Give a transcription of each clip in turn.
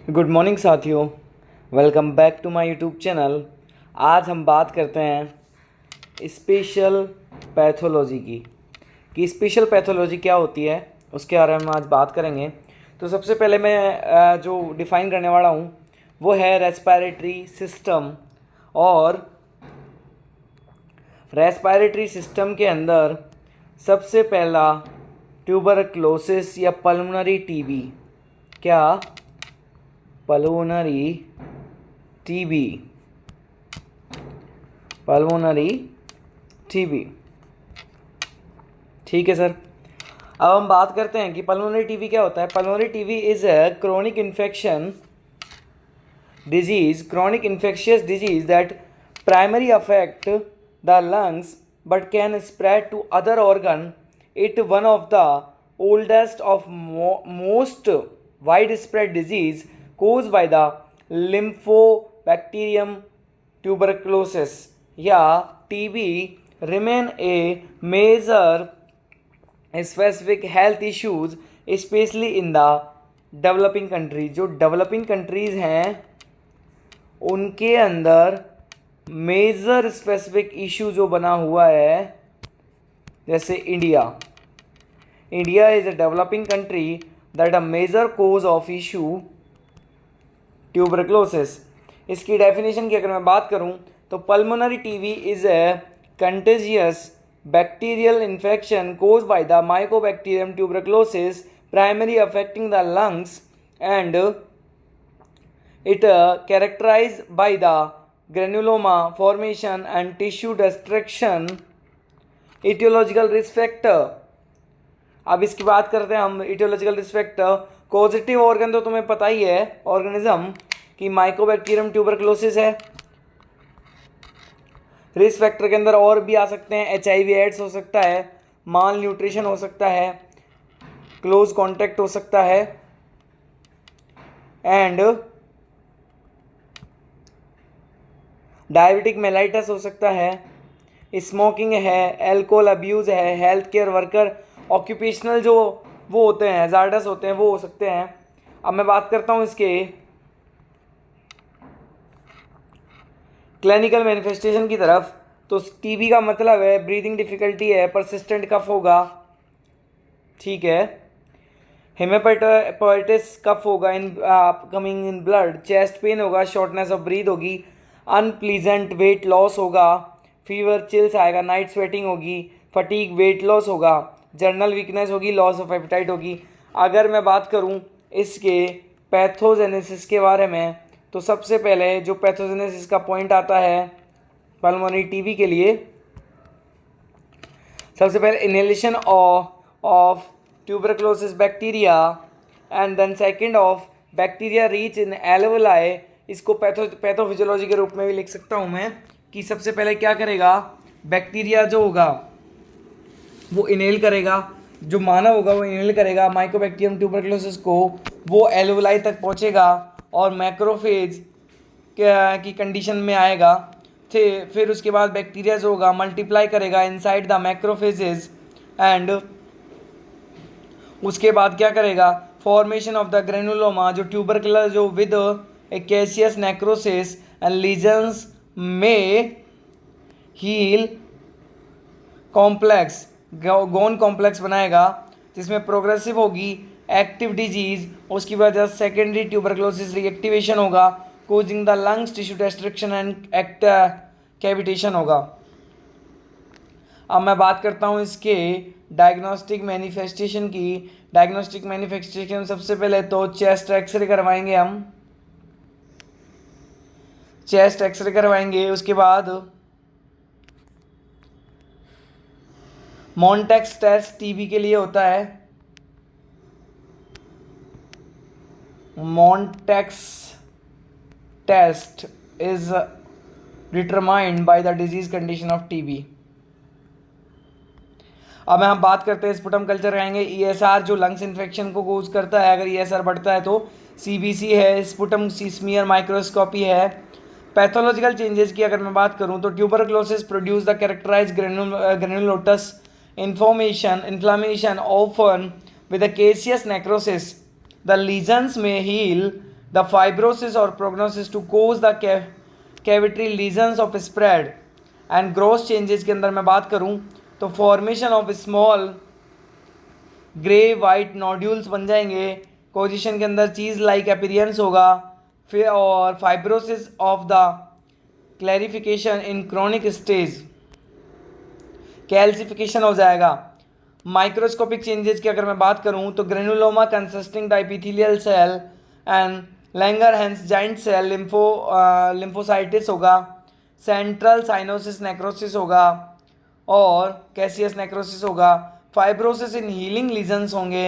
Good morning साथियों, welcome back to my YouTube channel. आज हम बात करते हैं स्पेशल पैथोलॉजी की कि स्पेशल पैथोलॉजी क्या होती है, उसके बारे में आज बात करेंगे। तो सबसे पहले मैं जो डिफ़ाइन करने वाला हूँ वो है रेस्पिरेटरी सिस्टम। और रेस्पिरेटरी सिस्टम के अंदर सबसे पहला ट्यूबरक्लोसिस या पल्मोनरी टीबी। क्या? Pulmonary TB. पल्मोनरी टीबी, ठीक है सर। अब हम बात करते हैं कि पल्मोनरी टीबी क्या होता है। Pulmonary TB is a chronic infection disease, chronic infectious disease that primarily affect the lungs but can spread to other organ. It one of the oldest of most widespread disease caused by the lymphoBacterium tuberculosis या TB remain a major specific health issues especially in the developing country। जो developing countries हैं उनके अंदर major specific issue जो बना हुआ है, जैसे India is a developing country that a major cause of issue tuberculosis. इसकी डेफिनेशन की अगर मैं बात करूं तो pulmonary TB is a contagious bacterial infection caused by the mycobacterium tuberculosis primary affecting the lungs and it characterized by the granuloma formation and tissue destruction। etiological risk factor, अब इसकी बात करते हैं हम। etiological risk factor positive organ तो तुम्हें पता ही है ऑर्गेनिज्म कि माइकोबैक्टीरियम ट्यूबरक्लोसिस है। रिस्क फैक्टर के अंदर और भी आ सकते हैं, HIV एड्स हो सकता है, माल न्यूट्रिशन हो सकता है, क्लोज कॉन्टैक्ट हो सकता है, एंड डायबिटिक मेलाइटस हो सकता है, स्मोकिंग है, एल्कोहल अब्यूज़ है, हेल्थ केयर वर्कर, ऑक्यूपेशनल जो वो होते हैं हैजार्डस होते हैं वो हो सकते हैं। अब मैं बात करता हूँ इसके क्लिनिकल मैनिफेस्टेशन की तरफ। तो टीबी का मतलब है ब्रीदिंग डिफिकल्टी है, परसिस्टेंट कफ होगा, ठीक है, हेमेटाइटिस कफ होगा in coming in blood, chest pain होगा, शॉर्टनेस ऑफ ब्रीथ होगी, अनप्लीजेंट वेट लॉस होगा, फीवर चिल्स आएगा, नाइट स्वेटिंग होगी, फटीग वेट लॉस होगा, जर्नल वीकनेस होगी, लॉस ऑफ एपेटाइट होगी। अगर मैं बात करूं इसके पैथोजेनेसिस के बारे में तो सबसे पहले जो पैथोजेनेसिस का पॉइंट आता है पल्मोनरी टीबी के लिए, सबसे पहले inhalation of tuberculosis bacteria and then second of bacteria reach in alveoli. इसको पैथोफिजियोलॉजी के रूप में भी लिख सकता हूँ मैं कि सबसे पहले क्या करेगा, बैक्टीरिया जो होगा वो इनहेल करेगा, जो मानव होगा वो इनहेल करेगा माइकोबैक्टीरियम ट्यूबरक्लोसिस को, वो एल्वेलाई तक पहुँचेगा और मैक्रोफेज की कंडीशन में आएगा। फिर उसके बाद बैक्टीरिया जो होगा मल्टीप्लाई करेगा इनसाइड द मैक्रोफेजेस एंड उसके बाद क्या करेगा, फॉर्मेशन ऑफ द ग्रेनुलोमा जो ट्यूबरकुलर जो with caseous necrosis and lesions may heal complex Ghon complex बनाएगा जिसमें प्रोग्रेसिव होगी एक्टिव डिजीज। उसकी वजह सेकेंडरी ट्यूबरक्लोसिस रिएक्टिवेशन होगा, causing the lungs tissue destruction and act cavitation होगा। अब मैं बात करता हूँ इसके डायग्नोस्टिक मैनिफेस्टेशन की। डायग्नोस्टिक मैनिफेस्टेशन सबसे पहले तो चेस्ट एक्सरे करवाएंगे हम, चेस्ट एक्सरे करवाएंगे। उसके बाद मॉन्टेक्स टेस्ट टीबी के लिए होता है, Mantoux test is determined by the disease condition of TB. अब हम बात करते हैं स्पुटम कल्चर कराएंगे। ESR जो लंग्स इन्फेक्शन को कोज करता है, अगर ESR बढ़ता है तो CBC है, स्पुटम स्मीयर माइक्रोस्कोपी है। पैथोलॉजिकल चेंजेस की अगर मैं बात करूं तो tuberculosis produce the characterize granulomatous inflammation often with a caseous necrosis. The lesions may heal the fibrosis और prognosis to cause the cavitary lesions of spread and growth changes के अंदर मैं बात करूं तो formation of small grey white nodules बन जाएंगे, position के अंदर चीज़ लाइक अपीरियंस होगा, फिर और fibrosis of the clarification in chronic stage, calcification हो जाएगा। माइक्रोस्कोपिक चेंजेस की अगर मैं बात करूं तो granuloma consisting the epithelial cell and Langerhans giant cell lymphocytes होगा, सेंट्रल साइनोसिस नेक्रोसिस होगा और कैसियस नेक्रोसिस होगा, फाइब्रोसिस इन हीलिंग लीजन्स होंगे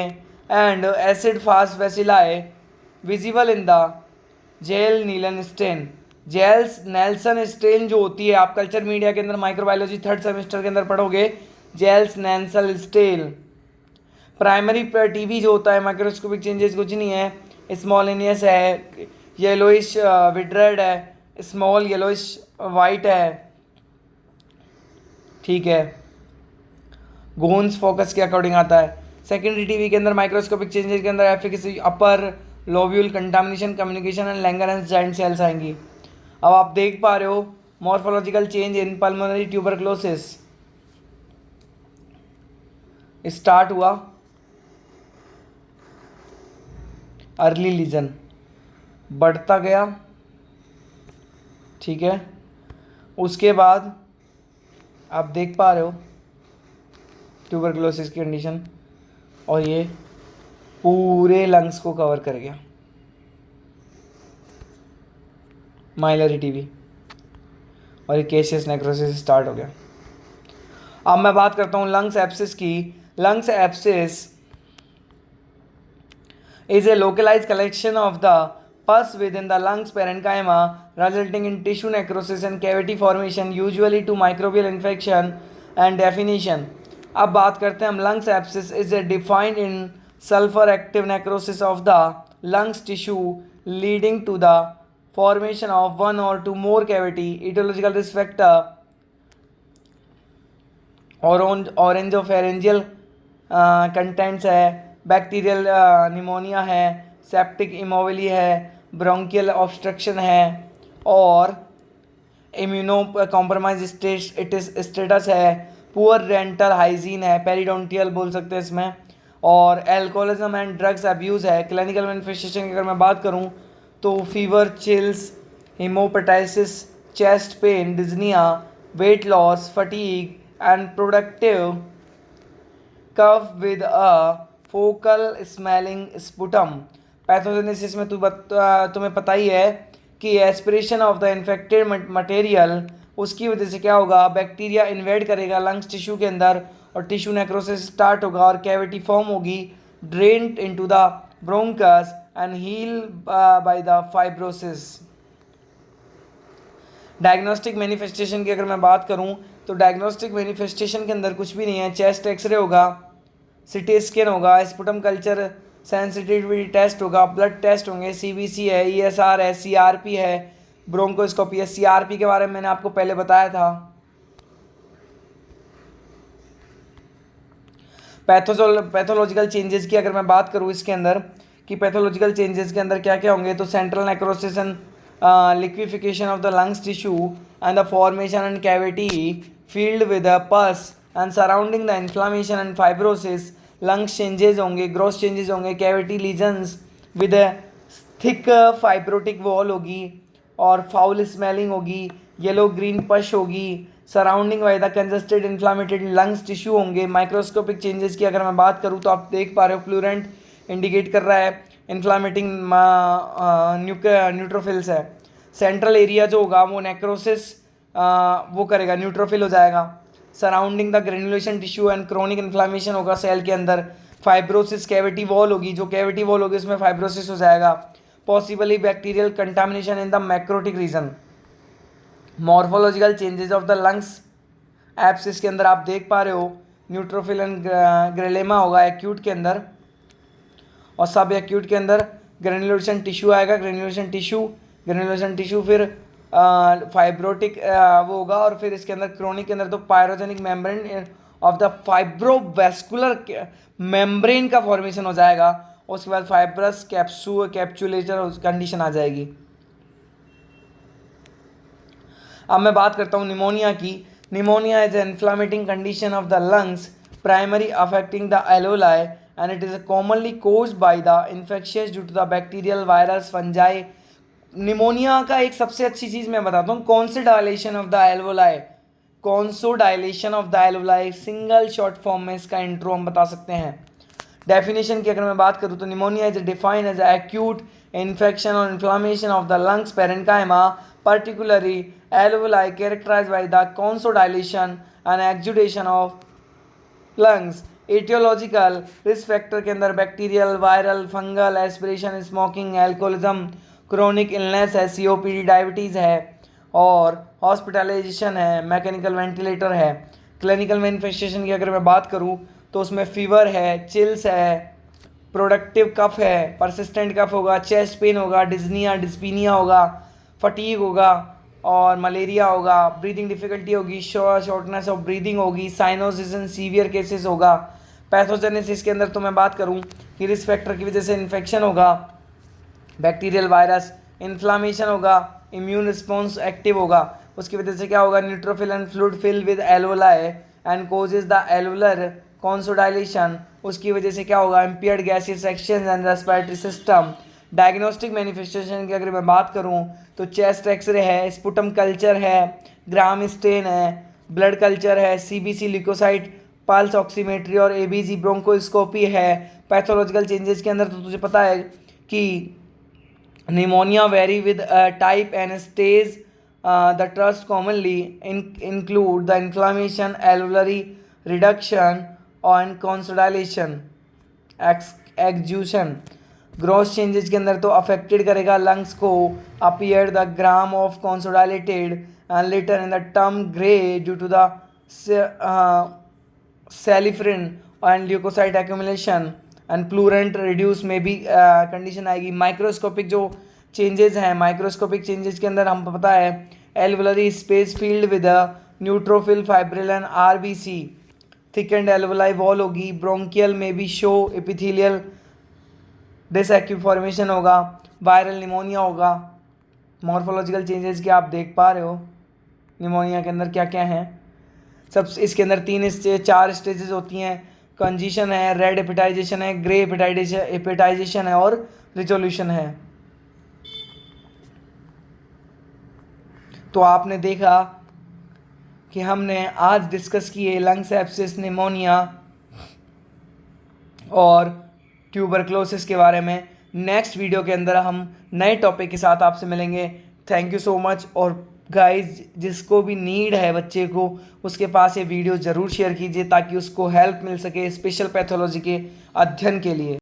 and acid fast bacilli visible in the Ziehl Neelsen stain. Ziehl's Neelsen stain जो होती है, आप culture media के अंदर माइक्रोबायोलॉजी 3rd सेमेस्टर के अंदर पढ़ोगे, Ziehl Neelsen stain. Primary TB जो होता है माइक्रोस्कोपिक चेंजेस कुछ नहीं है, स्मॉलिनियस है, येलोइश विड्रेड है, स्मॉल येलोइश वाइट है, ठीक है, गोन्स फोकस के अकॉर्डिंग आता है। सेकेंडरी टीवी के अंदर माइक्रोस्कोपिक चेंजेस के अंदर efficacy upper lobule contamination communication and Langerhans giant cells आएंगी। अब आप देख पा रहे हो morphological change in pulmonary tuberculosis start हुआ, अर्ली लीजन बढ़ता गया, ठीक है, उसके बाद आप देख पा रहे हो ट्यूबरक्लोसिस की कंडीशन और ये पूरे लंग्स को कवर कर गया, माइलरी टीवी, और ये कैसियस नेक्रोसिस स्टार्ट हो गया। अब मैं बात करता हूँ लंग्स एब्सिस की। Lungs abscess is a localized collection of the pus within the lungs parenchyma resulting in tissue necrosis and cavity formation usually to microbial infection and definition। अब बात करते हैं हम lungs abscess is a defined in sulfur active necrosis of the lungs tissue leading to the formation of one or two more cavity, etiological risk factor oropharyngeal contents है, bacterial pneumonia है, septic emboli है, bronchial obstruction है और immunocompromise status है, poor dental hygiene है, periodontal बोल सकते हैं इसमें, और एल्कोहलिज्म एंड ड्रग्स अब्यूज़ है। क्लिनिकल मैनिफेस्टेशन की अगर मैं बात करूं तो fever, chills, haemoptysis, chest pain, dyspnoea, weight loss, fatigue and productive cough with a focal smelling sputum. Pathogenesis में तुम्हें पता ही है कि aspiration of the infected material, उसकी वजह से क्या होगा, बैक्टीरिया इन्वेड करेगा लंग्स टिश्यू के अंदर और टिश्यू नेक्रोसिस स्टार्ट होगा और कैविटी फॉर्म होगी, drained into the bronchus and heal by the fibrosis. Diagnostic manifestation की अगर मैं बात करूं तो डायग्नोस्टिक मैनिफेस्टेशन के अंदर कुछ भी नहीं है, चेस्ट एक्सरे होगा, सिटी स्कैन होगा, स्पुटम कल्चर सेंसिटिविटी टेस्ट होगा, ब्लड टेस्ट होंगे, सीबीसी है, ईएसआर है, सीआरपी है, ब्रोंकोस्कोपी है। सीआरपी के बारे में मैंने आपको पहले बताया था। पैथोलॉजिकल चेंजेस की अगर मैं बात करूँ इसके अंदर कि पैथोलॉजिकल चेंजेस के अंदर क्या क्या होंगे तो central necrosis and liquefaction of the lungs tissue and the formation and cavity filled with a pus and surrounding the inflammation and fibrosis, lungs changes होंगे, growth changes होंगे, cavity lesions with a thick fibrotic wall होगी और foul smelling होगी, yellow green pus होगी, surrounding by the congested inflamed lungs tissue होंगे। Microscopic changes की अगर मैं बात करूँ तो आप देख पा रहे हो फ्लूरेंट इंडिकेट कर रहा है इन्फ्लामेटिंग न्यूट्रोफिल्स है। सेंट्रल एरिया जो होगा वो नेक्रोसिस वो करेगा, न्यूट्रोफिल हो जाएगा। Surrounding the granulation tissue and chronic inflammation होगा सेल के अंदर। फाइब्रोसिस कैविटी वॉल होगी, जो कैविटी वॉल होगी उसमें फाइब्रोसिस हो जाएगा। Possibly bacterial contamination in the necrotic region. Morphological changes of the lungs abscess के अंदर आप देख पा रहे हो न्यूट्रोफिल एंड ग्रेलेमा होगा एक्यूट के अंदर, और सब एक्यूट के अंदर ग्रेनुलेशन टिश्यू आएगा। ग्रेनुलेशन टिश्यू फिर फाइब्रोटिक वो होगा, और फिर इसके अंदर क्रोनिक के अंदर तो pyogenic membrane of the fibrovascular membrane का फॉर्मेशन हो जाएगा, उसके बाद फाइब्रस कैप्सुलेटर कंडीशन आ जाएगी। अब मैं बात करता हूँ निमोनिया की। Pneumonia is inflammatory condition of the lungs primary affecting the alveoli and it is commonly caused by the infectious due to the bacterial virus fungi. Pneumonia का एक सबसे अच्छी चीज़ मैं बताता हूँ, consolidation of the alveoli. Consolidation of the alveoli single short form में इसका इंट्रो हम बता सकते हैं। डेफिनेशन की अगर मैं बात करूँ तो pneumonia is defined as acute infection और inflammation of the lungs parenchyma particularly alveoli characterized by the consodilation and exudation of lungs। Aetiological risk factor के अंदर bacterial, viral, fungal, aspiration, smoking, alcoholism, chronic illness है, COPD, diabetes है और hospitalisation है, mechanical ventilator है। Clinical manifestation की अगर मैं बात करूँ तो उसमें फीवर है, चिल्स है, प्रोडक्टिव कफ है, परसिस्टेंट कफ होगा, चेस्ट पेन होगा, डिस्पीनिया होगा, फटीग होगा और मलेरिया होगा, ब्रीदिंग डिफिकल्टी होगी, शॉर्टनेस ऑफ ब्रीदिंग होगी, साइनोसिस इन सीवियर केसेस होगा। पैथोजेनेसिस के अंदर तो मैं बात करूं कि रिस्क फैक्टर की वजह से इन्फेक्शन होगा, बैक्टीरियल वायरस, इन्फ्लामेशन होगा, इम्यून रिस्पॉन्स एक्टिव होगा, उसकी वजह से क्या होगा, neutrophil and fluid fill with alveoli and causes the alveolar consolidation. उसकी वजह से क्या होगा, impaired gaseous section and respiratory system. Diagnostic manifestation की अगर मैं बात करूं तो चेस्ट एक्सरे है, स्पुटम कल्चर है, ग्राम स्टेन है, ब्लड कल्चर है, सीबीसी ल्यूकोसाइट पल्स ऑक्सीमेट्री और एबीजी ब्रोंकोस्कोपी है। पैथोलॉजिकल चेंजेस के अंदर तो तुझे पता है कि pneumonia very with type and stage. The trust commonly include the inflammation, alveolar reduction और कॉन्सोडाइलेशन, एक्सजूशन। ग्रॉस चेंजेस के अंदर तो अफेक्टेड करेगा लंग्स को, appear the gram of consolidated and later in the term grey due to the सेलिफ्रिन and leukocyte accumulation and purulent reduce में भी condition आएगी। माइक्रोस्कोपिक जो चेंजेस हैं, माइक्रोस्कोपिक चेंजेस के अंदर हम पता है alveolar space filled with neutrophil, fibrin, RBC, thickened alveoli wall होगी, ब्रोंकियल में भी शो एपिथेलियल डिसएक्टिव फॉर्मेशन होगा, वायरल निमोनिया होगा। मॉर्फोलॉजिकल चेंजेस की आप देख पा रहे हो निमोनिया के अंदर क्या क्या हैं। सब इसके अंदर 4 स्टेजेस होती हैं, कंजीशन है, रेड एपिटाइजेशन है, ग्रे एपिटाइजेशन है और रिजोल्यूशन है। तो आपने देखा कि हमने आज डिस्कस किए लंग सेप्सिस, निमोनिया और ट्यूबरक्लोसिस के बारे में। नेक्स्ट वीडियो के अंदर हम नए टॉपिक के साथ आपसे मिलेंगे। Thank you so much. और गाइस, जिसको भी नीड है बच्चे को, उसके पास ये वीडियो ज़रूर शेयर कीजिए ताकि उसको हेल्प मिल सके स्पेशल पैथोलॉजी के अध्ययन के लिए।